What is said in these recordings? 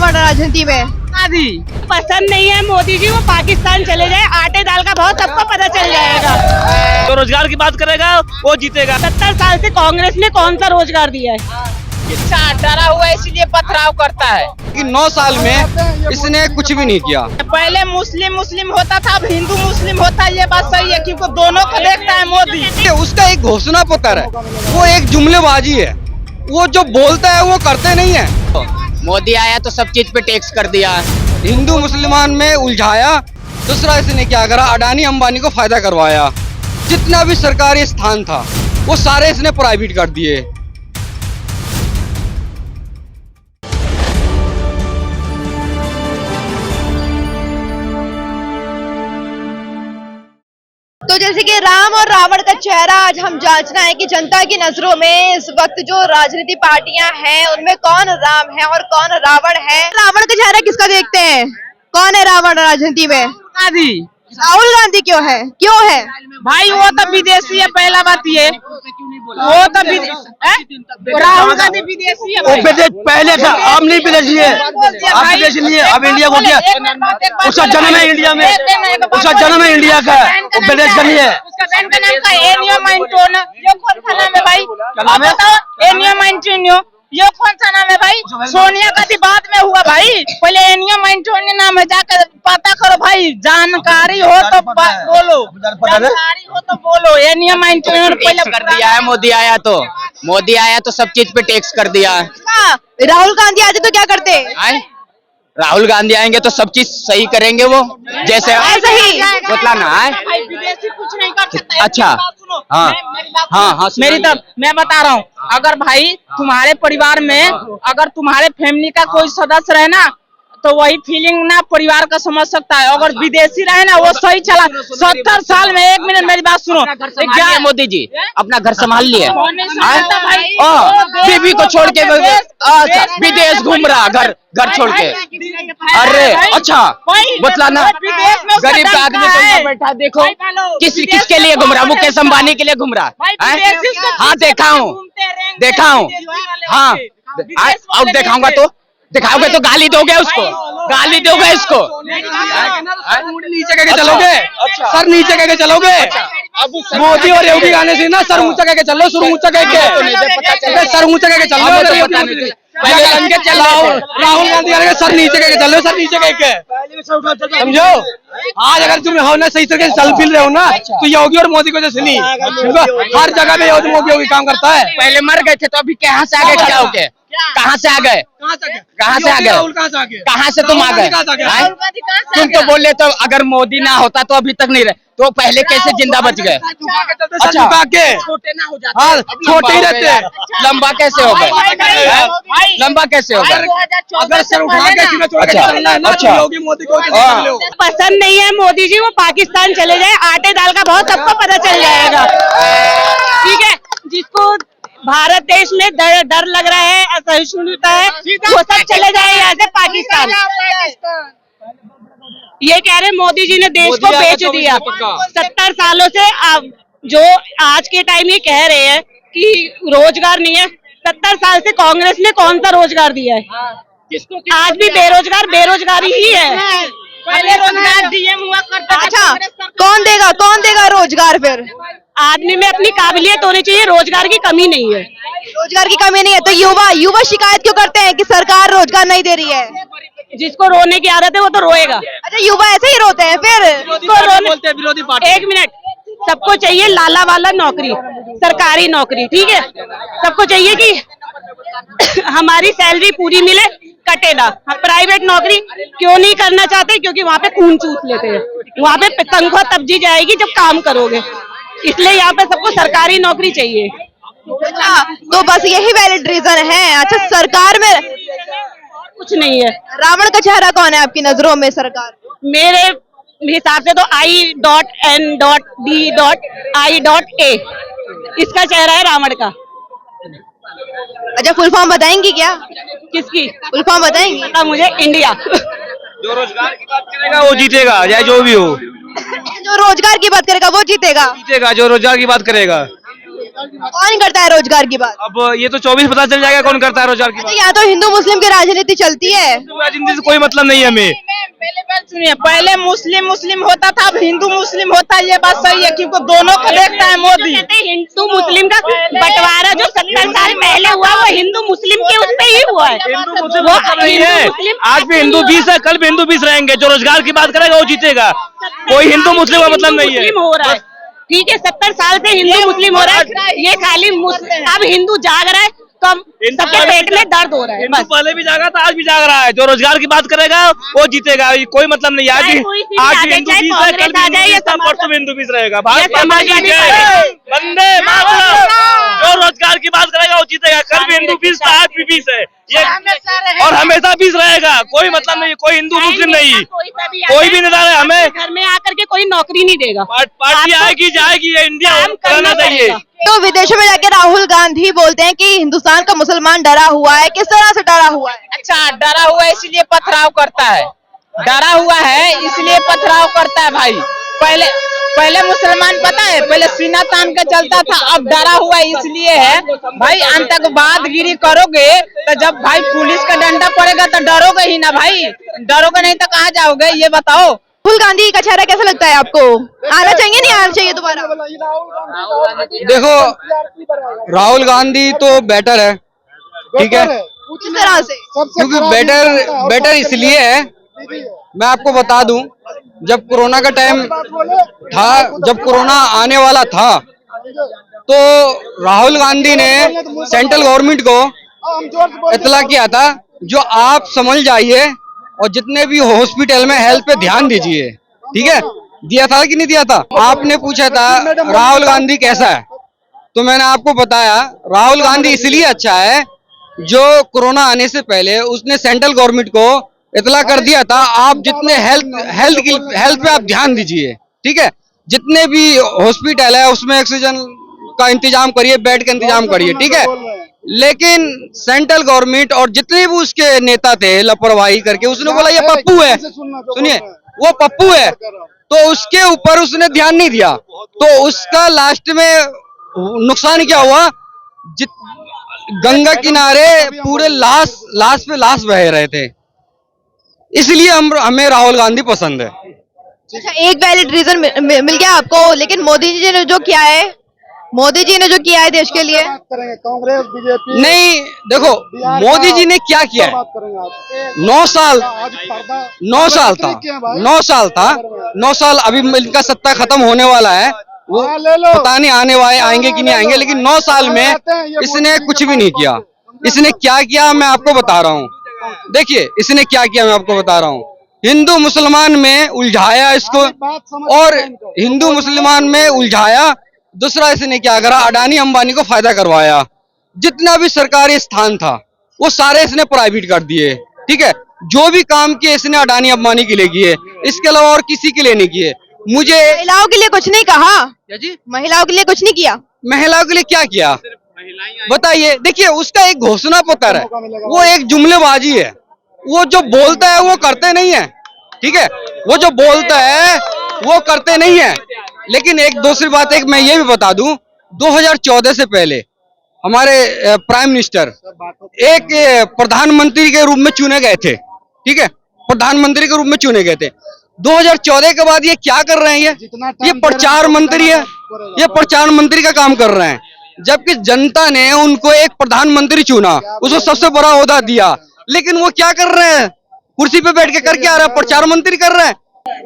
रावण राजनीति में? आदि पसंद नहीं है मोदी जी, वो पाकिस्तान चले जाए, आटे दाल का भाव सबको पता चल जाएगा। तो रोजगार की बात करेगा वो जीतेगा। 70 साल से कांग्रेस ने कौन सा रोजगार दिया है? किसान डरा हुआ है इसलिए पथराव करता है कि 9 साल में इसने कुछ भी नहीं किया। पहले मुस्लिम होता था, अब हिंदू मुस्लिम होता है। ये बात सही है क्योंकि दोनों को देखता है मोदी। उसका एक घोषणा पत्र है, वो एक जुमलेबाजी है, वो जो बोलता है वो करते नहीं है। मोदी आया तो सब चीज पे टैक्स कर दिया, हिंदू मुसलमान में उलझाया। दूसरा इसने क्या करा, अडानी अंबानी को फायदा करवाया। जितना भी सरकारी स्थान था वो सारे इसने प्राइवेट कर दिए। तो जैसे कि राम और रावण का चेहरा आज हम जांचना है कि जनता की नजरों में इस वक्त जो राजनीति पार्टियां हैं उनमें कौन राम है और कौन रावण है। रावण का चेहरा किसका देखते हैं? कौन है रावण राजनीति में? आदि राहुल गांधी क्यों है? भाई वो तो विदेशी है, पहला बात ये वो तो राहुल गांधी विदेशी है। पहले था, अब नहीं विदेशी है, अब विदेशी नहीं है, अब इंडिया को क्या उसका जन्म है इंडिया में, उसका जन्म है इंडिया का, वो विदेश का नहीं है। उसका बहन का नाम का एनियो माइंटोन, ये कौन सा नाम है भाई? नाम है? एनियो माइंटोनियो, ये कौन सा नाम है भाई? सोनिया गांधी बाद में हुआ भाई, पहले एनियो माइंटोनियो नाम है, जाकर पता करो भाई। जानकारी हो तो बोलो, जानकारी हो तो बोलो। एनियो माइंटोनियो पहले कर दिया है। मोदी आया तो सब चीज पे टैक्स कर दिया है। राहुल गांधी आते तो क्या करते? राहुल गांधी आएंगे तो सब चीज सही करेंगे वो, जैसे ऐसे ही बतलाना है। विदेशी कुछ नहीं कर सकता। अच्छा हाँ हाँ, मेरी तरफ मैं बता रहा हूँ, अगर भाई तुम्हारे परिवार में अगर तुम्हारे फैमिली का कोई सदस्य रहे ना तो वही फीलिंग ना परिवार का समझ सकता है। अगर विदेशी रहे ना वो सही चला। 70 साल में, एक मिनट मेरी बात सुनो, क्या मोदी जी अपना घर संभाल लिए? बीवी को छोड़ के विदेश घूम रहा, घर छोड़ के। अरे अच्छा बतलाना, गरीब का आदमी तो बैठा, देखो किसके लिए घूम रहा? मुकेश अंबानी के लिए घूम रहा है। हाँ देखा हूँ हाँ, और दिखाओगे तो गाली दोगे उसको, गाली दोगे इसको। नीचे करके चलोगे, सर नीचे करके चलोगे। मोदी और योगी गाने से ना सर ऊंचा करके चलो, सर ऊंचा करके, सर ऊंचा करके चलो। राहुल गांधी गाने सर नीचे करके चलो, सर नीचे करके, समझो। आज अगर तुम हो ना सही तरीके से चल फिर रहे हो ना तो योगी और मोदी को जैसे नहीं, हर जगह पे योगी काम करता है। पहले मर गए थे तो अभी कहाँ से आगे खड़ा होके? कहाँ से आ गए? कहाँ से तुम आ गए? तुम तो बोले तो अगर मोदी ना होता तो अभी तक नहीं रहे, तो पहले कैसे जिंदा बच गए? अच्छा छोटे ना हो जाते, हाँ छोटे ही रहते, लंबा कैसे हो गए? लंबा कैसे हो गए? अगर सर उठा के अच्छा योगी मोदी को पसंद नहीं है मोदी जी, वो पाकिस्तान चले जाए, आटे दाल का भाव सबको पता चल जाएगा। ठीक है, जिसको भारत देश में डर लग रहा है, असहिष्णुता है, वो सब चले जाए यहाँ से पाकिस्तान। ये कह रहे मोदी जी ने देश को बेच दिया। 70 सालों से जो आज के टाइम ये कह रहे हैं कि रोजगार नहीं है, 70 साल से कांग्रेस ने कौन सा रोजगार दिया है? आज भी बेरोजगारी ही है। पहले रोजगार डीएम हुआ करता था। अच्छा कौन देगा रोजगार? फिर आदमी में अपनी काबिलियत होनी चाहिए, रोजगार की कमी नहीं है। रोजगार की कमी नहीं है तो युवा शिकायत क्यों करते हैं कि सरकार रोजगार नहीं दे रही है? जिसको रोने की आदत है वो तो रोएगा। अच्छा युवा ऐसे ही रोते हैं फिर? विरोधी पार्टी। एक मिनट, सबको चाहिए लाला वाला नौकरी, सरकारी नौकरी, ठीक है। सबको चाहिए कि हमारी सैलरी पूरी मिले, कटे ना। प्राइवेट नौकरी क्यों नहीं करना चाहते? क्योंकि वहाँ पे खून चूस लेते हैं, वहाँ पे तनख्वाह तब दी जाएगी जब काम करोगे, इसलिए यहाँ पे सबको सरकारी नौकरी चाहिए। अच्छा तो बस यही वैलिड रीजन है? अच्छा सरकार में कुछ नहीं है। रावण का चेहरा कौन है आपकी नजरों में? सरकार मेरे हिसाब से तो I.N.D.I.A इसका चेहरा है रावण का। अच्छा फुल फॉर्म बताएंगी क्या? किसकी फुल फॉर्म बताएंगी? पता मुझे, इंडिया। जो रोजगार की बात करेगा वो जीतेगा, चाहे जो भी हो। जो रोजगार की बात करेगा वो जीतेगा? जो रोजगार की बात करेगा। कौन करता है रोजगार की बात? अब ये तो 24 पता चल जाएगा कौन करता है रोजगार की अच्छा, बात। यहाँ तो हिंदू मुस्लिम की राजनीति चलती है। राजनीति से कोई मतलब नहीं है हमें। पहले बात सुनिए, पहले मुस्लिम होता था, अब हिंदू मुस्लिम होता है, ये बात सही है क्योंकि दोनों को देखता है मोदी। हिंदू मुस्लिम का बंटवारा जो 70 साल पहले हुआ वो हिंदू मुस्लिम के उस पे ही हुआ है। हिंदू मुस्लिम मतलब नहीं है, आज भी हिंदू 20 है, कल भी हिंदू 20 रहेंगे। जो रोजगार की बात करेगा वो जीतेगा, कोई हिंदू मुस्लिम का मतलब नहीं है। हो रहा है, ठीक है, 70 साल से हिंदू मुस्लिम हो रहा है, ये खाली अब हिंदू जाग रहा है तो अब सबके पेट में दर्द हो रहा है। हिंदू पहले भी जागा था, आज भी जाग रहा है। जो रोजगार की बात करेगा वो जीतेगा, कोई मतलब नहीं है। आज भी हिंदू 20 है, कल भी हिंदू 20 था, परसों भी हिंदू 20 रहेगा। भारत माता की जय, वंदे मातरम। जो रोजगार की बात करेगा वो जीतेगा, कल भी हिंदू 20 था, आज भी 20 है ये, और हमेशा 20 रहेगा। कोई मतलब नहीं, कोई हिंदू मुस्लिम नहीं, कोई भी नेता है हमें घर में आकर के कोई नौकरी नहीं देगा। पार्टी आएगी जाएगी, ये इंडिया करना चाहिए। तो विदेशों में जाके राहुल गांधी बोलते हैं कि हिंदुस्तान का मुसलमान डरा हुआ है। किस तरह से डरा हुआ है? अच्छा, डरा हुआ है इसलिए पथराव करता है, डरा हुआ है इसलिए पथराव करता है भाई। पहले मुसलमान पता है, पहले सीना तान के चलता था, अब डरा हुआ इसलिए है भाई। आतंकवादगिरी करोगे तो जब भाई पुलिस का डंडा पड़ेगा तो डरोगे ही ना भाई, डरोगे नहीं तो कहाँ जाओगे ये बताओ। राहुल गांधी का चेहरा कैसा लगता है आपको? आना चाहिए नहीं आना चाहिए दोबारा? देखो, राहुल गांधी तो बेटर है, ठीक है, किस तरह से? क्योंकि बेटर इसलिए है, मैं आपको बता दूं, जब कोरोना का टाइम था, जब कोरोना आने वाला था, तो राहुल गांधी ने सेंट्रल गवर्नमेंट को इतला किया था, जो आप समझ जाइए और जितने भी हॉस्पिटल में हेल्थ पे ध्यान दीजिए, ठीक है। दिया था कि नहीं दिया था? आपने पूछा था राहुल गांधी कैसा है, तो मैंने आपको बताया राहुल गांधी इसलिए अच्छा है, जो कोरोना आने से पहले उसने सेंट्रल गवर्नमेंट को इतला कर दिया था, आप जितने हेल्थ पे आप ध्यान दीजिए, ठीक है। जितने भी हॉस्पिटल है उसमें ऑक्सीजन का इंतजाम करिए, बेड का इंतजाम करिए, ठीक है। लेकिन सेंट्रल गवर्नमेंट और जितने भी उसके नेता थे लापरवाही करके उसने बोला ये पप्पू है, सुनिए वो पप्पू है, तो उसके ऊपर उसने ध्यान नहीं दिया, तो उसका लास्ट में नुकसान क्या हुआ? गंगा किनारे पूरे लाश पे लाश बह रहे थे, इसलिए हमें राहुल गांधी पसंद है। अच्छा, एक वैलिड रीजन मिल गया आपको, लेकिन मोदी जी ने जो किया है देश के लिए, कांग्रेस बीजेपी नहीं, देखो मोदी जी ने क्या किया है, 9 साल था, 9 साल अभी इनका सत्ता खत्म होने वाला है, वो पता नहीं आने वाले आएंगे कि नहीं आएंगे, लेकिन 9 साल में इसने कुछ भी नहीं किया। इसने क्या किया मैं आपको बता रहा हूँ, देखिए इसने क्या किया मैं आपको बता रहा हूँ। हिंदू मुसलमान में उलझाया इसको, और हिंदू मुसलमान में उलझाया। दूसरा इसने क्या करा, अडानी अंबानी को फायदा करवाया, जितना भी सरकारी स्थान था वो सारे इसने प्राइवेट कर दिए, ठीक है। जो भी काम किए इसने अडानी अंबानी के लिए किए, इसके अलावा और किसी के लिए नहीं किए। मुझे महिलाओं के लिए कुछ नहीं कहा जी, महिलाओं के लिए कुछ नहीं किया। महिलाओं के लिए क्या किया बताइए? देखिए उसका एक घोषणा पत्र है, वो एक जुमलेबाजी है, वो जो बोलता है वो करते नहीं है, ठीक है। वो जो बोलता है वो करते नहीं है। लेकिन एक दूसरी बात एक मैं ये भी बता दूं, 2014 से पहले हमारे प्राइम मिनिस्टर एक प्रधानमंत्री के रूप में चुने गए थे, ठीक है, प्रधानमंत्री के रूप में चुने गए थे। 2014 के बाद ये क्या कर रहे हैं? ये प्रचार मंत्री है, ये प्रचार मंत्री का काम कर रहे हैं, जबकि जनता ने उनको एक प्रधानमंत्री चुना, उसको सबसे बड़ा ओहदा दिया, लेकिन वो क्या कर रहे हैं? कुर्सी पे बैठ के कर क्या रहे हैं? प्रचार मंत्री कर रहे हैं।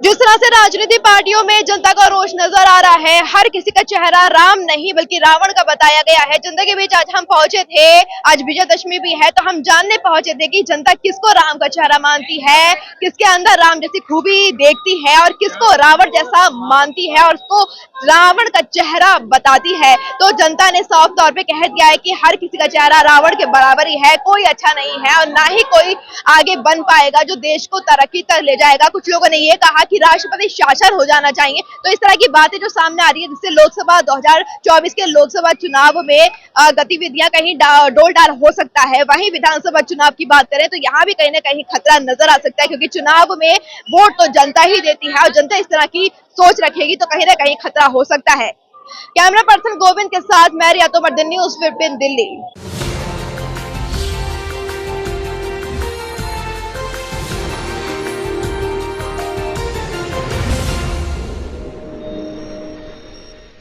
जिस तरह से राजनीतिक पार्टियों में जनता का रोष नजर आ रहा है, हर किसी का चेहरा राम नहीं बल्कि रावण का बताया गया है। जनता के बीच आज हम पहुंचे थे, आज विजयदशमी भी है, तो हम जानने पहुंचे थे कि जनता किसको राम का चेहरा मानती है, किसके अंदर राम जैसी खूबी देखती है और किसको रावण जैसा मानती है और उसको रावण का चेहरा बताती है। तो जनता ने साफ तौर पे कह दिया है कि हर किसी का चेहरा रावण के बराबर ही है, कोई अच्छा नहीं है और ना ही कोई आगे बन पाएगा जो देश को तरक्की तक ले जाएगा। कुछ लोगों ने ये कहा कि राष्ट्रपति शासन हो जाना चाहिए। तो इस तरह की बातें जो सामने आ रही है, जिससे लोकसभा 2024 के लोकसभा चुनाव में गतिविधियां कहीं डोल डाल हो सकता है। वहीं विधानसभा चुनाव की बात करें तो यहाँ भी कहीं ना कहीं खतरा नजर आ सकता है, क्योंकि चुनाव में वोट तो जनता ही देती है और जनता इस तरह की सोच रखेगी तो कहीं ना कहीं खतरा हो सकता है। कैमरा पर्सन गोविंद के साथ मैं रिया तोमर, न्यूज़ 15 दिल्ली।